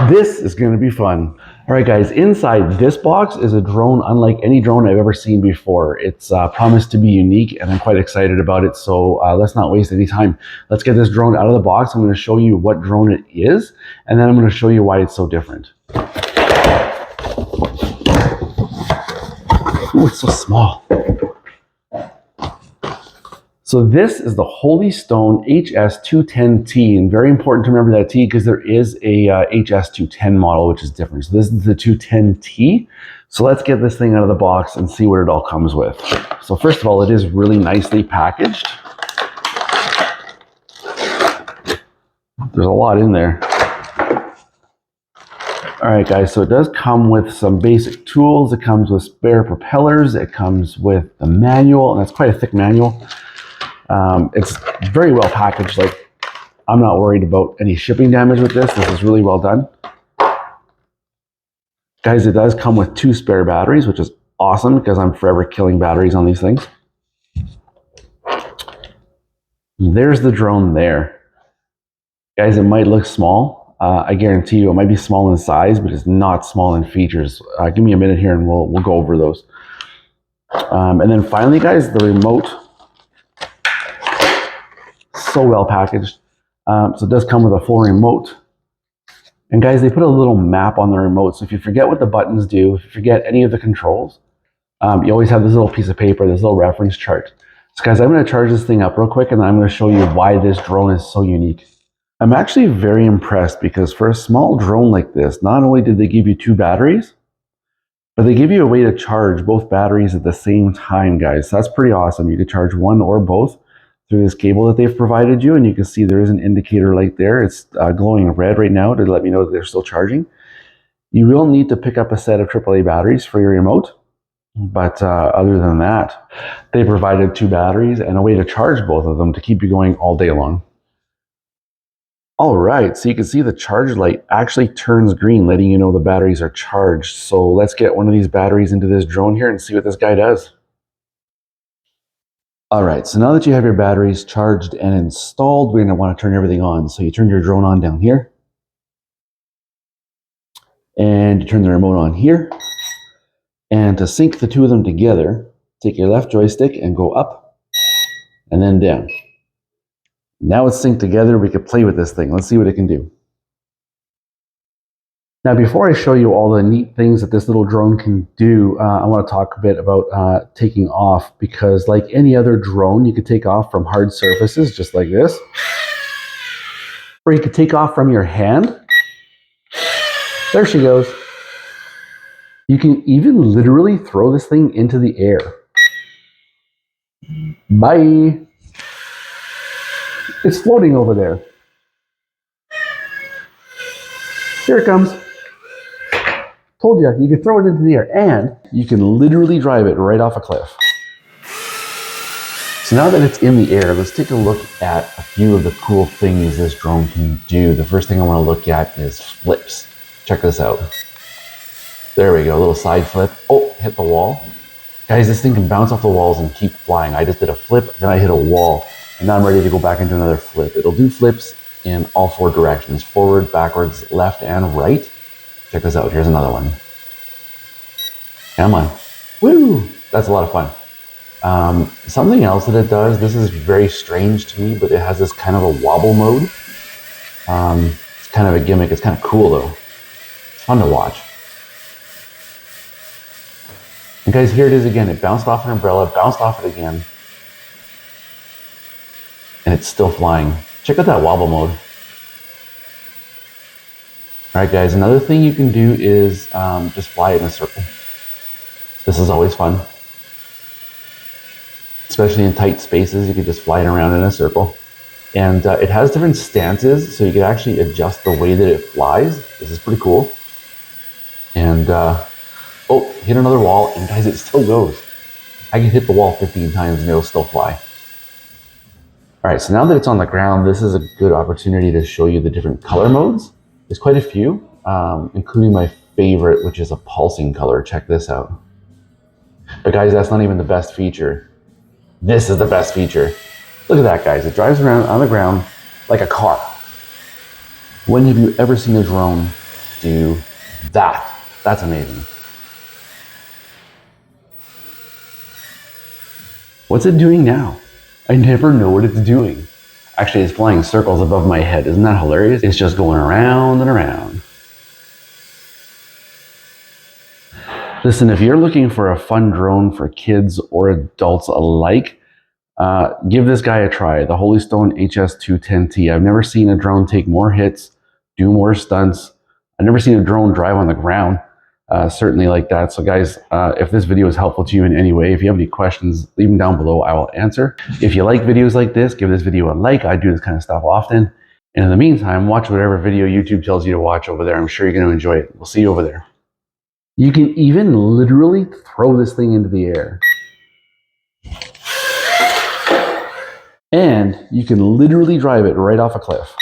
This is going to be fun. All right, guys, inside this box is a drone unlike any drone I've ever seen before. It's promised to be unique, and I'm quite excited about it, so let's not waste any time. Let's get this drone out of the box. I'm going to show you what drone it is, and then I'm going to show you why it's so different. Ooh, it's so small. So this is the Holy Stone HS210T, and very important to remember that T because there is a HS210 model which is different. So this is the 210T. So let's get this thing out of the box and see what it all comes with. So first of all, it is really nicely packaged. There's a lot in there. All right, guys, so it does come with some basic tools. It comes with spare propellers. It comes with the manual, and that's quite a thick manual. It's very well packaged. Like, I'm not worried about any shipping damage with this. This is really well done. Guys, it does come with 2 spare batteries, which is awesome because I'm forever killing batteries on these things. There's the drone there. Guys, it might look small. I guarantee you it might be small in size, but it's not small in features. Give me a minute here and we'll go over those. And then finally, guys, the remote. So well packaged. So it does come with a full remote. And guys, they put a little map on the remote. So if you forget what the buttons do, if you forget any of the controls, you always have this little piece of paper, this little reference chart. So guys, I'm going to charge this thing up real quick and then I'm going to show you why this drone is so unique. I'm actually very impressed because for a small drone like this, not only did they give you 2 batteries, but they give you a way to charge both batteries at the same time, guys. So that's pretty awesome. You could charge one or both through this cable that they've provided you, and you can see there is an indicator light there. It's glowing red right now to let me know that they're still charging. You will need to pick up a set of AAA batteries for your remote, but other than that, they provided 2 batteries and a way to charge both of them to keep you going all day long. All right, so you can see the charge light actually turns green, letting you know the batteries are charged. So let's get one of these batteries into this drone here and see what this guy does. All right, so now that you have your batteries charged and installed, we're going to want to turn everything on. So you turn your drone on down here, and you turn the remote on here. And to sync the 2 of them together, take your left joystick and go up and then down. Now it's synced together. We could play with this thing. Let's see what it can do. Now, before I show you all the neat things that this little drone can do, I want to talk a bit about taking off, because like any other drone, you could take off from hard surfaces just like this, or you could take off from your hand. There she goes. You can even literally throw this thing into the air. Bye. It's floating over there. Here it comes. Told you, you can throw it into the air, and you can literally drive it right off a cliff. So now that it's in the air, let's take a look at a few of the cool things this drone can do. The first thing I want to look at is flips. Check this out. There we go, a little side flip. Oh, hit the wall. Guys, this thing can bounce off the walls and keep flying. I just did a flip, then I hit a wall, and now I'm ready to go back into another flip. It'll do flips in all 4 directions, forward, backwards, left, and right. Check this out, here's another one. Come on. Woo! That's a lot of fun. Something else that it does, this is very strange to me, but it has this kind of a wobble mode. It's kind of a gimmick, it's kind of cool though. It's fun to watch. And guys, here it is again. It bounced off an umbrella, bounced off it again, and it's still flying. Check out that wobble mode. All right, guys, another thing you can do is just fly it in a circle. This is always fun. Especially in tight spaces, you can just fly it around in a circle. And it has different stances, so you can actually adjust the way that it flies. This is pretty cool. And, oh, hit another wall, and guys, it still goes. I can hit the wall 15 times and it'll still fly. All right, so now that it's on the ground, this is a good opportunity to show you the different color modes. There's quite a few, including my favorite, which is a pulsing color. Check this out. But guys, that's not even the best feature. This is the best feature. Look at that, guys. It drives around on the ground like a car. When have you ever seen a drone do that. That's amazing. What's it doing now? I never know what it's doing. Actually, it's flying circles above my head. Isn't that hilarious? It's just going around and around. Listen, if you're looking for a fun drone for kids or adults alike, give this guy a try, the Holy Stone HS210T. I've never seen a drone take more hits, do more stunts. I've never seen a drone drive on the ground, certainly like that. So guys, if this video is helpful to you in any way, if you have any questions, leave them down below, I will answer. If you like videos like this, give this video a like. I do this kind of stuff often. And in the meantime, watch whatever video YouTube tells you to watch over there. I'm sure you're going to enjoy it. We'll see you over there. You can even literally throw this thing into the air. And you can literally drive it right off a cliff.